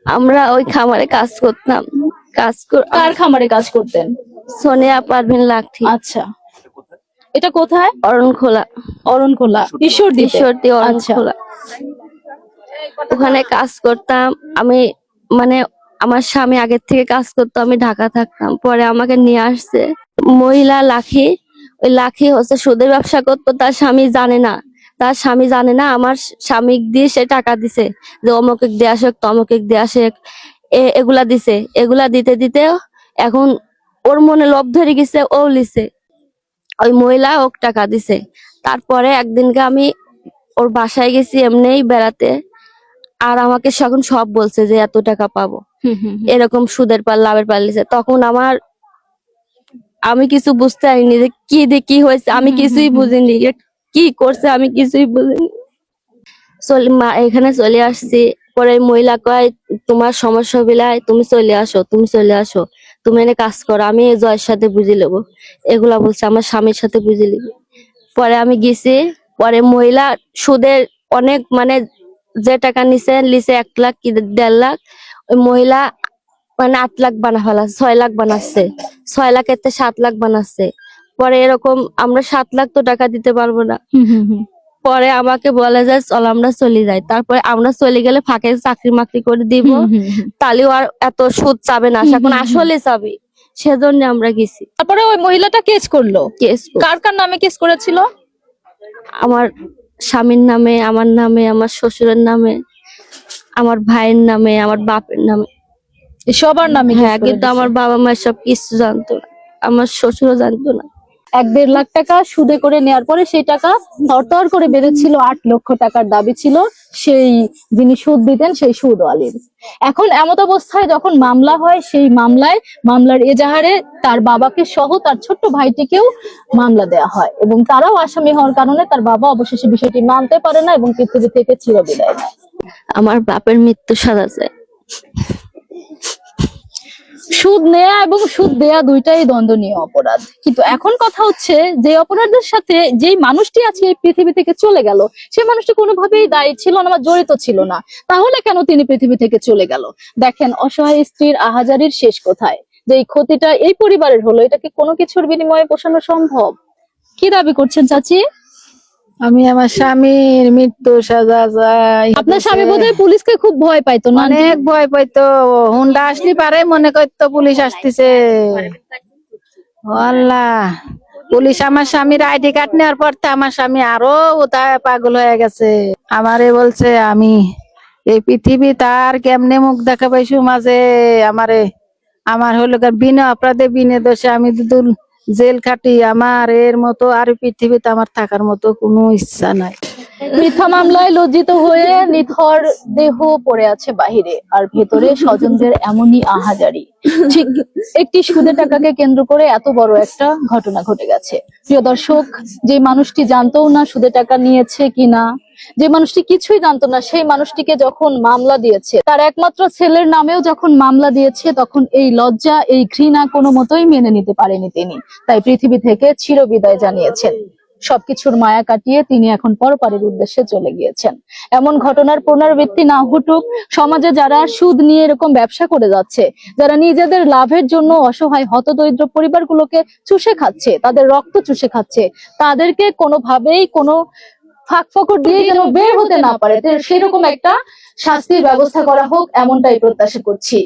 আমরা ওই খামারে কাজ করতাম। কার খামারে কাজ করতেন? সোনিয়া পারভিন লাঠি। আচ্ছা, এটা কোথায়? অরণখোলা। অরণখোলা, ঈশ্বরদীতে। ঈশ্বরদী আচ্ছা, অরণখোলা। ওখানে কাজ করতাম আমি। মানে আমার স্বামী আগের থেকে কাজ করতো, আমি ঢাকা থাকতাম। পরে আমাকে নিয়ে আসছে মহিলা লাখি। ওই লাখি হচ্ছে সুদের ব্যবসা করতো, তার স্বামী জানে না। আমার স্বামী দিয়ে সে টাকা দিছে যে অমুকে দিয়ে আসে তমুকে দিয়ে আসে, এগুলা দিছে। এগুলা দিতে দিতে এখন ওর মনে লোভ ধরে গেছে, ও লিছে। ওই মহিলা ওকে টাকা দিছে। তারপরে একদিনকে আমি ওর বাসায় গেছি এমনিই বেড়াতে। আর আমাকে এখন সব বলছে যে এত টাকা পাবো, এরকম সুদের পার লাভের পার লিছে। তখন আমি কিছু বুঝতে পারিনি যে কি দিয়ে কি হয়েছে, আমি কিছুই বুঝিনি কি করছে, আমি কিছুই বুঝিনি। এখানে চলে আসছি। পরে মহিলা কয় তোমার সমস্যা বিলায় তুমি চলে আসো, তুমি এনে কাজ করো, আমি জয়ের সাথে বুঝে নেবো। এগুলা বলছে, আমার স্বামীর সাথে বুঝে নিবি। পরে আমি গেছি। পরে মহিলা সুদের অনেক মানে যে টাকা লিছে 1 লাখ কি 1.5 লাখ। ওই মহিলা মানে 8 লাখ বানা ফেলা, 6 লাখ বানাচ্ছে। 6 লাখের 7 লাখ বানাচ্ছে। পরে এরকম আমরা 7 লাখ তো টাকা দিতে পারবো না। পরে আমাকে বলে যায় চল আমরা চলে যাই। তারপরে আমরা চলে গেলে ফাঁকে চাকরি মাকরি করে দিব, তাহলেও আর এত সুদ চাবে না, এখন আসলে চাবি। সেজন্য আমরা গেছি। তারপরে ওই মহিলাটা কেস করলো? কেস কার কার নামে কেস করেছিল? আমার স্বামীর নামে, আমার নামে, আমার শ্বশুরের নামে, আমার ভাইয়ের নামে, আমার বাপের নামে, সবার নামে। হ্যাঁ, কিন্তু আমার বাবা মা সব কিছু জানতো না, আমার শ্বশুরও জানতো না। 1-1.5 লাখ টাকা সুদে করে নেওয়ার পরে সেই টাকা তরতর করে বেড়েছিল 8 লক্ষ টাকার দাবি ছিল সেই যিনি সুদ দিতেন সেই সুদওয়ালির। এখন এমত অবস্থায় যখন মামলা হয়, সেই মামলার এজাহারে তার বাবাকে সহ তার ছোট্ট ভাইটিকেও মামলা দেয়া হয় এবং তারাও আসামি হওয়ার কারণে তার বাবা অবশেষে বিষয়টি মানতে পারে না এবং পৃথিবী থেকে চিরবিদায় নেয়। আমার বাপের মৃত্যু সাজা চাই। সুদ নেয়া এবং সুদ দেয়া দুইটাই দণ্ডনীয় অপরাধ। কিন্তু এখন কথা হচ্ছে যে অপরাধের সাথে যেই মানুষটি আছে এই পৃথিবী থেকে চলে গেল, সেই মানুষটি কোনোভাবেই দায়ী ছিল না বা জড়িত ছিল না, তাহলে কেন তিনি পৃথিবী থেকে চলে গেল? দেখেন অসহায় স্ত্রীর আহাজারির শেষ কোথায়। যে এই ক্ষতিটা এই পরিবারের হলো, এটা কি কোনো কিছুর বিনিময়ে পোষানো সম্ভব? কি দাবি করছেন চাচি? আমি আমার স্বামীর মৃত্যু সাজা চাই। আপনার স্বামী বোধহয় পুলিশকে খুব ভয় পাইতো না? অনেক ভয় পাইতো, হুন্ডা আসলি পারে মনে করতো পুলিশ আসতেছে। আল্লাহ, পুলিশ আমার স্বামীর আইডি কার্ড নেওয়ার পর তো আমার স্বামী আরো পাগল হয়ে গেছে। আমারে বলছে আমি এই পৃথিবী তার কেমনে মুখ দেখা পাইছু মাঝে আমার হলো বিনা অপরাধে বিনা দোষে আমি দুদুল জেল খাটি। আমার এর মতো আর পৃথিবীতে আমার থাকার মতো কোনো ইচ্ছা নাই। মিথ্যা মামলায় লজ্জিত হয়ে নিথর দেহ পড়ে আছে বাহিরে, আর ভেতরে স্বজনদের এমনই আহাজারি। ঠিক একটি সুদের টাকাকে কেন্দ্র করে এত বড় একটা ঘটনা ঘটে গেছে। প্রিয় দর্শক, যে মানুষটি জানতো না সুদের টাকা নিয়েছে কিনা, যে মানুষটি কিছুই জানতো না, সেই মানুষটিকে যখন মামলা দিয়েছে, তার একমাত্র ছেলের নামেও যখন মামলা দিয়েছে, তখন এই লজ্জা এই ঘৃণা কোনো মতোই মেনে নিতে পারেনি তিনি। তাই পৃথিবী থেকে চিরবিদায় জানিয়েছেন। সবকিছুর মায়া কাটিয়ে তিনি এখন পরপারের উদ্দেশ্যে চলে গিয়েছেন। এমন ঘটনার পুনরাবৃত্তি না ঘটুক। সমাজে যারা সুদ নিয়ে এরকম ব্যবসা করে যাচ্ছে, যারা নিজেদের লাভের জন্য অসহায় হতদরিদ্র পরিবারগুলোকে চুষে খাচ্ছে, তাদের রক্ত চুষে খাচ্ছে, তাদেরকে কোনোভাবেই কোনো ফাঁক ফকর দিয়ে যেন বের হতে না পারে, সেরকম একটা শাস্তির ব্যবস্থা করা হোক, এমনটাই প্রত্যাশা করছি।